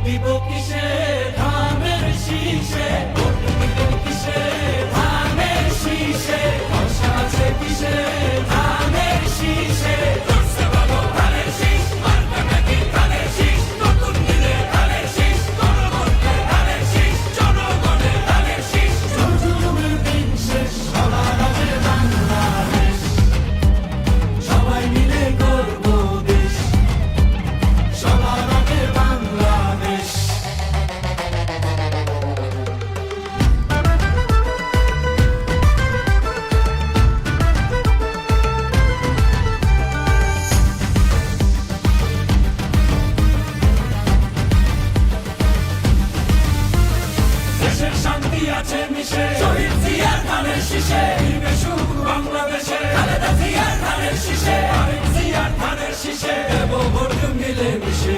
দিব কিসে ধানের শীষে, ভোট দিব কিসে ধানের শীষে, ভরসা আছে কিসে ধানের শীষে। করছে ভালো ধানের শীষ, মার্কা নাকি ধানের শীষ, নতুন দিলে ধানের শীষ, গণভোটে ধানের শীষ, জনগণে ধানের শীষ। জুলুমের দিন শেষ, সবার আগে বাংলাদেশ, সবাই মিলে করব দেশ, সবার আগে বাংলাদেশ। দেশের শান্তি আছে মিশে, শহীদ জিয়ার ধানের শীষে, ফিরবে সুখ বাংলাদেশে, খালেদা জিয়ার ধানের শীষে, আরেক জিয়ার ধানের শীষে, দেব ভোট মিলে মিশে।